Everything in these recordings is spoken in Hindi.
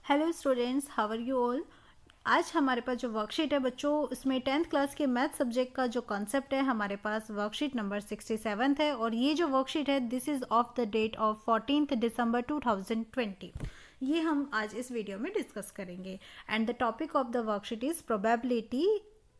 Hello students, how are you all. आज हमारे पास जो वर्कशीट है बच्चों, उसमें 10th क्लास के मैथ सब्जेक्ट का जो कॉन्सेप्ट है हमारे पास वर्कशीट नंबर 67 है। और ये जो वर्कशीट है this is of the date of 14 December 2020। ये हम आज इस वीडियो में डिस्कस करेंगे and the topic of the worksheet is probability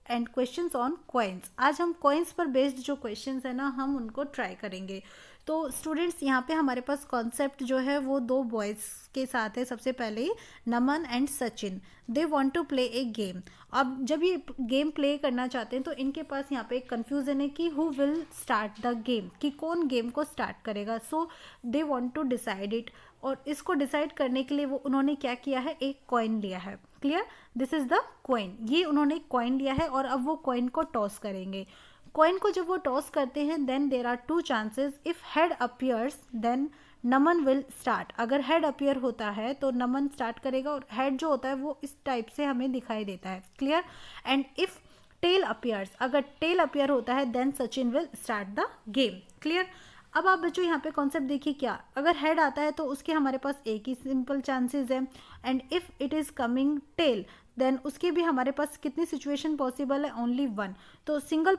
and questions on coins. आज हम कॉइन्स पर बेस्ड जो क्वेश्चंस है ना हम उनको ट्राई करेंगे। तो स्टूडेंट्स यहाँ पे हमारे पास कॉन्सेप्ट जो है वो दो बॉयज़ के साथ है। सबसे पहले Naman and Sachin, they want to play a game. अब जब ये गेम प्ले करना चाहते हैं तो इनके पास यहाँ पे एक कन्फ्यूज़न है कि who will start the game, कि कौन गेम को स्टार्ट करेगा। So they want to decide it. और इसको डिसाइड करने के लिए वो उन्होंने क्या किया है, एक कॉइन लिया है। Clear, this is the coin. ये उन्होंने कॉइन लिया है और अब वो कॉइन को टॉस करेंगे। कॉइन को जब वो टॉस करते हैं then there are two chances. If head appears then Naman will start. अगर हेड अपियर होता है तो नमन स्टार्ट करेगा और हेड जो होता है वो इस टाइप से हमें दिखाई देता है। Clear. And if tail appears, अगर टेल अपियर होता है then Sachin will start the game. Clear. अब आप बच्चों यहाँ पे कॉन्सेप्ट देखिए, क्या अगर हेड आता है तो उसके हमारे पास एक ही सिंपल चांसेस है। And if it is coming tail then उसके भी हमारे पास कितनी सिचुएशन पॉसिबल है, ओनली वन। तो सिंगल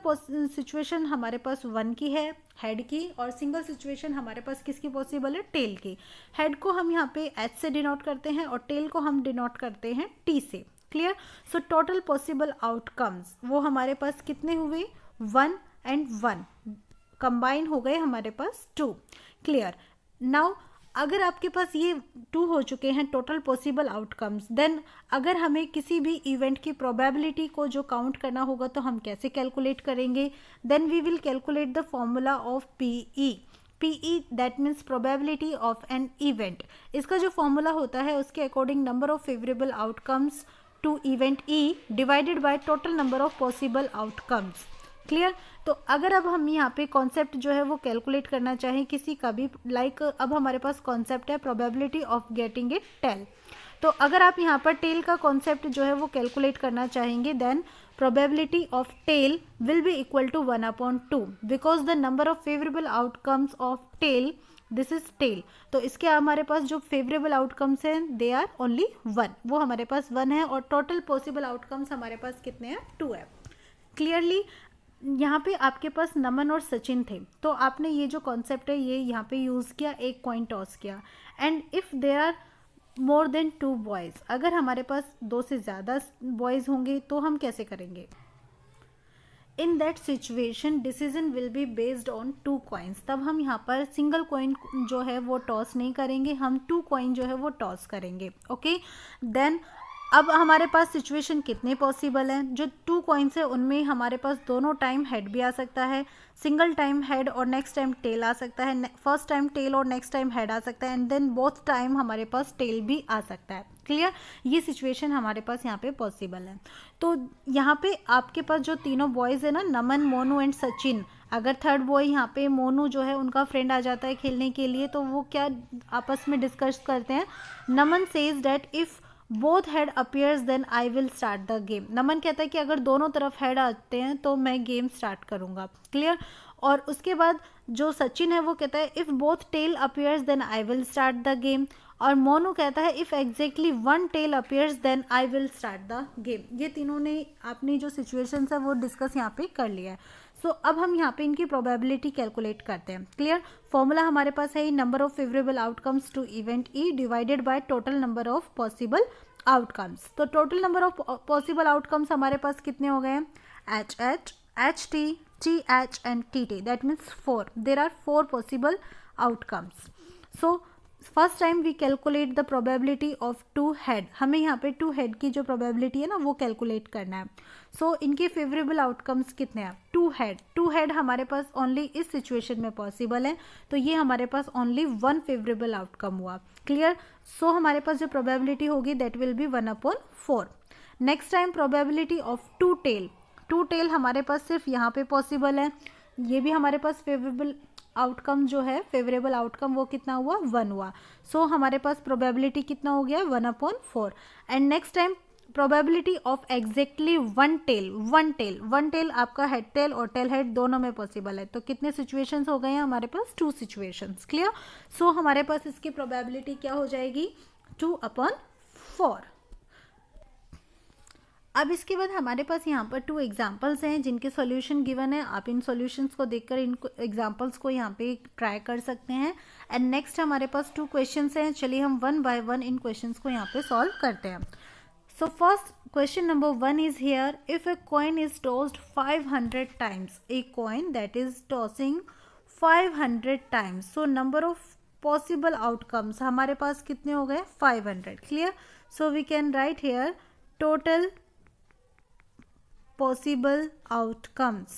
सिचुएशन हमारे पास वन की है, हेड की, और सिंगल सिचुएशन हमारे पास किसकी पॉसिबल है, टेल की। हेड को हम यहाँ पे एच से डिनोट करते हैं और टेल को हम डिनोट करते हैं टी से। Clear. So total possible outcomes वो हमारे पास कितने हुए, 1 एंड 1 कंबाइन हो गए हमारे पास 2। क्लियर। नाउ अगर आपके पास ये 2 हो चुके हैं टोटल पॉसिबल आउटकम्स, देन अगर हमें किसी भी इवेंट की प्रोबेबिलिटी को जो काउंट करना होगा तो हम कैसे कैलकुलेट करेंगे। Then we will calculate the formula of P E that means probability of an event. इसका जो फॉर्मूला होता है उसके according number of favourable outcomes to event E divided by total number of possible outcomes. Clear. तो अगर अब हम यहाँ पे कॉन्सेप्ट जो है वो कैलकुलेट करना चाहें किसी का भी, लाइक अब हमारे पास कॉन्सेप्ट है probability of getting it tail. तो अगर आप यहाँ पर टेल का कॉन्सेप्ट जो है वो कैलकुलेट करना चाहेंगे then probability of tail will be equal to 1/2 because the number of favourable outcomes of tail, this is tail. तो इसके हमारे पास जो फेवरेबल आउटकम्स हैं दे आर ओनली 1, वो हमारे पास 1 है। और टोटल पॉसिबल आउटकम्स हमारे पास कितने हैं, 2 है। क्लियरली यहाँ पे आपके पास नमन और सचिन थे तो आपने ये जो कॉन्सेप्ट है ये यहाँ पे यूज़ किया, एक कॉइन टॉस किया। And if there are more than 2 boys, अगर हमारे पास 2 से ज़्यादा बॉयज़ होंगे तो हम कैसे करेंगे। In that situation decision will be based on 2 coins. तब हम यहाँ पर सिंगल कॉइन जो है वो टॉस नहीं करेंगे, हम 2 कॉइन जो है वो टॉस करेंगे। ओके। देन अब हमारे पास सिचुएशन कितने पॉसिबल हैं, जो 2 कॉइन्स है उनमें हमारे पास दोनों टाइम हेड भी आ सकता है, सिंगल टाइम हेड और नेक्स्ट टाइम टेल आ सकता है, फर्स्ट टाइम टेल और नेक्स्ट टाइम हेड आ सकता है, एंड देन बोथ टाइम हमारे पास टेल भी आ सकता है। क्लियर। ये सिचुएशन हमारे पास यहाँ पे पॉसिबल है। तो यहाँ पे आपके पास जो तीनों बॉयज़ है ना, नमन, मोनू एंड सचिन, अगर थर्ड बॉय यहाँ पे मोनू जो है उनका फ्रेंड आ जाता है खेलने के लिए तो वो क्या आपस में डिस्कस करते हैं। Naman says that if both head appears then I will start the game. Naman कहता है कि अगर दोनों तरफ हेड आते हैं तो मैं गेम स्टार्ट करूंगा। क्लियर। और उसके बाद जो सचिन है वो कहता है if both tail appears then I will start the game. और मोनू कहता है if exactly 1 tail appears then I will start the game. ये तीनों ने अपनी जो सिचुएशंस है वो डिस्कस यहाँ पे कर लिया है। सो अब हम यहाँ पे इनकी प्रोबेबिलिटी कैलकुलेट करते हैं। क्लियर। फॉर्मूला हमारे पास है number of favourable outcomes to event E divided by total number of possible outcomes. तो total number of possible outcomes हमारे पास कितने हो गए हैं, H H, H T, T H and T T, that means 4। There are 4 possible outcomes. So first time we calculate the probability of 2 head. हमें यहाँ पे 2 हेड की जो प्रोबेबिलिटी है ना वो कैलकुलेट करना है। सो इनके फेवरेबल आउटकम्स कितने हैं, 2 हेड हमारे पास ओनली इस सिचुएशन में पॉसिबल है तो ये हमारे पास ओनली 1 फेवरेबल आउटकम हुआ। क्लियर। सो हमारे पास जो प्रोबेबिलिटी होगी that will be 1/4। Next time probability of 2 tail हमारे पास सिर्फ यहाँ पे पॉसिबल है, ये भी हमारे पास फेवरेबल आउटकम जो है फेवरेबल आउटकम वो कितना हुआ, 1 हुआ। सो हमारे पास प्रोबेबिलिटी कितना हो गया, 1/4। And next time probability of exactly 1 tail आपका हेड टेल और टेल हेड दोनों में पॉसिबल है। तो कितने सिचुएशंस हो गए हैं हमारे पास, 2 सिचुएशंस। क्लियर। सो हमारे पास इसकी प्रोबेबिलिटी क्या हो जाएगी, 2/4। 4। अब इसके बाद हमारे पास यहाँ पर 2 एग्जाम्पल्स हैं जिनके सॉल्यूशन गिवन है। आप इन सॉल्यूशंस को देखकर इन एग्जाम्पल्स को यहाँ पे ट्राई कर सकते हैं। एंड नेक्स्ट हमारे पास 2 क्वेश्चंस हैं। चलिए हम 1 बाय 1 इन क्वेश्चंस को यहाँ पे सॉल्व करते हैं। So first question number 1 is here, if a coin is tossed 500 times, a coin that is tossing 500 times, so number of possible outcomes हमारे पास कितने हो गए? 500। Clear? So we can write here total possible outcomes.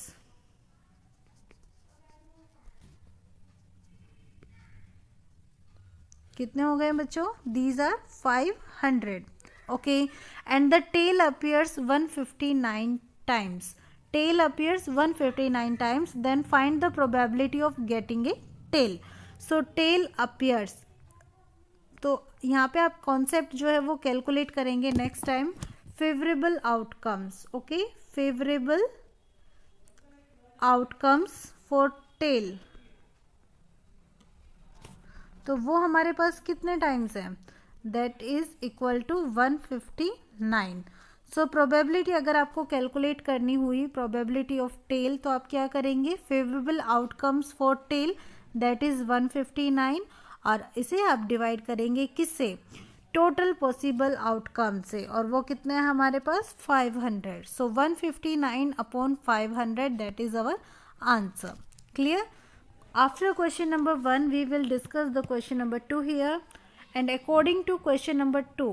कितने हो गए बच्चों? These are 500. Okay, and the tail appears 159 times. Tail appears 159 times. Then find the probability of getting a tail. So tail appears. तो यहाँ पे आप कॉन्सेप्ट जो है वो कैलकुलेट करेंगे next time. Favourable outcomes, okay, favourable outcomes for tail, तो वो हमारे पास कितने टाइम्स है? That is equal to 159। So probability अगर आपको कैलकुलेट करनी हुई प्रोबेबिलिटी ऑफ टेल, तो आप क्या करेंगे? Favourable outcomes for tail that is 159, और इसे आप डिवाइड करेंगे किससे? टोटल पॉसिबल आउटकम से, और वो कितने हैं हमारे पास? 500। So 159 upon 500 that is our answer. Clear? After question number 1 we will discuss the question number 2 here. And according to question number 2,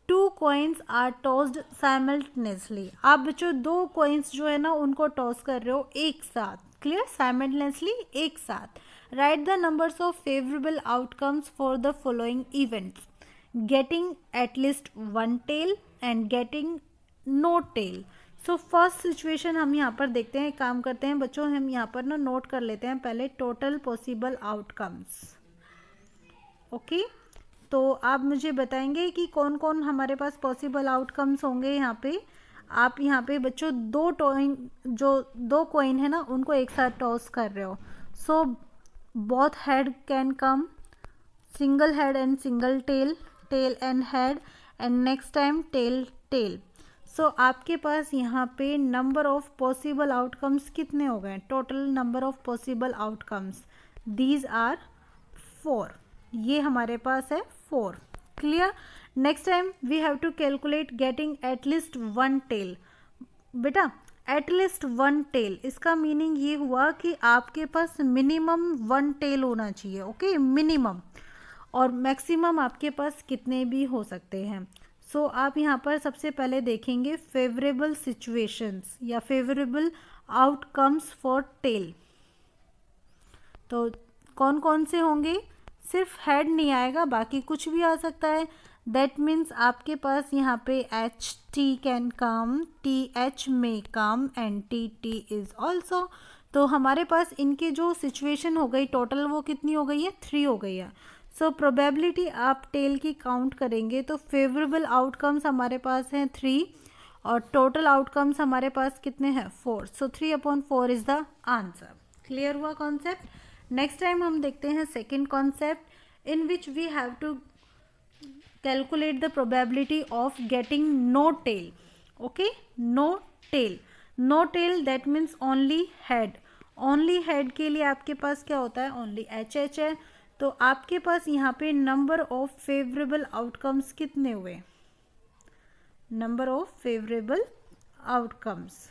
2 coins are tossed simultaneously. आप बच्चों 2 कॉइन्स जो है ना उनको टॉस कर रहे हो एक साथ। क्लियर? साइमल्टेनियसली एक साथ। Right the numbers of favourable outcomes for the following events, getting at least one tail and getting no tail. So first situation हम यहाँ पर देखते हैं। काम करते हैं बच्चों, हम यहाँ पर ना नोट कर लेते हैं पहले टोटल पॉसिबल आउटकम्स। ओके, तो आप मुझे बताएंगे कि कौन कौन हमारे पास पॉसिबल आउटकम्स होंगे। यहाँ पे आप यहाँ पे बच्चों 2 कॉइन है ना उनको एक साथ टॉस कर रहे हो। So both head can come, single head and single tail, tail and head, and next time tail tail. सो आपके पास यहाँ पे नंबर ऑफ पॉसिबल आउटकम्स कितने हो गए? Total number of possible outcomes these are 4। ये हमारे पास है 4। Clear? Next time we have to calculate getting at least 1 tail. बेटा एटलीस्ट 1 टेल, इसका मीनिंग ये हुआ कि आपके पास मिनिमम 1 टेल होना चाहिए। ओके, मिनिमम, और मैक्सिमम आपके पास कितने भी हो सकते हैं। सो आप यहाँ पर सबसे पहले देखेंगे फेवरेबल सिचुएशंस या फेवरेबल आउटकम्स फॉर टेल। तो कौन कौन से होंगे? सिर्फ हेड नहीं आएगा, बाकी कुछ भी आ सकता है। दैट मीन्स आपके पास यहाँ पे H T can come, T H may come, and T T is also. तो हमारे पास इनके जो सिचुएशन हो गई टोटल वो कितनी हो गई है? 3 हो गई है। सो प्रोबेबिलिटी आप टेल की काउंट करेंगे तो फेवरेबल आउटकम्स हमारे पास हैं 3, और टोटल आउटकम्स हमारे पास कितने हैं? 4। So 3/4 is the answer. Clear हुआ कॉन्सेप्ट? नेक्स्ट टाइम हम देखते हैं second concept in which we have to calculate the probability of getting no tail. Okay, no tail, no tail that means only head. Only head के लिए आपके पास क्या होता है? ओनली एच एच है। तो आपके पास यहाँ पे नंबर ऑफ फेवरेबल आउटकम्स कितने हुए? Number of favourable outcomes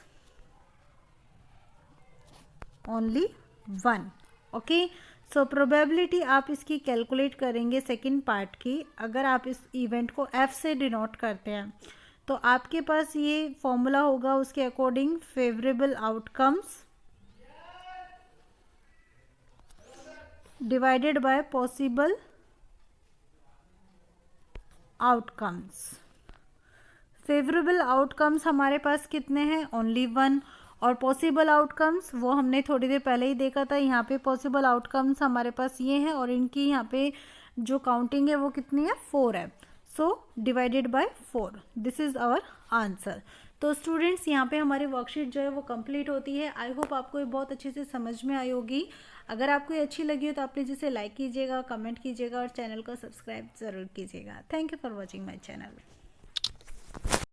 only 1। Okay, so probability आप इसकी कैलकुलेट करेंगे सेकंड पार्ट की। अगर आप इस इवेंट को F से डिनोट करते हैं तो आपके पास ये फॉर्मूला होगा उसके according, favourable outcomes divided by possible outcomes. Favourable outcomes हमारे पास कितने हैं? ओनली 1, और पॉसिबल आउटकम्स वो हमने थोड़ी देर पहले ही देखा था। यहाँ पे पॉसिबल आउटकम्स हमारे पास ये हैं, और इनकी यहाँ पे जो काउंटिंग है वो कितनी है? 4 है। So divided by 4, this is our answer. तो स्टूडेंट्स यहाँ पे हमारी वर्कशीट जो है वो कंप्लीट होती है। आई होप आपको ये बहुत अच्छे से समझ में आई होगी। अगर आपको ये अच्छी लगी हो तो आप प्लीज़ इसे लाइक कीजिएगा, कमेंट कीजिएगा और चैनल को सब्सक्राइब ज़रूर कीजिएगा। Thank you for watching my channel.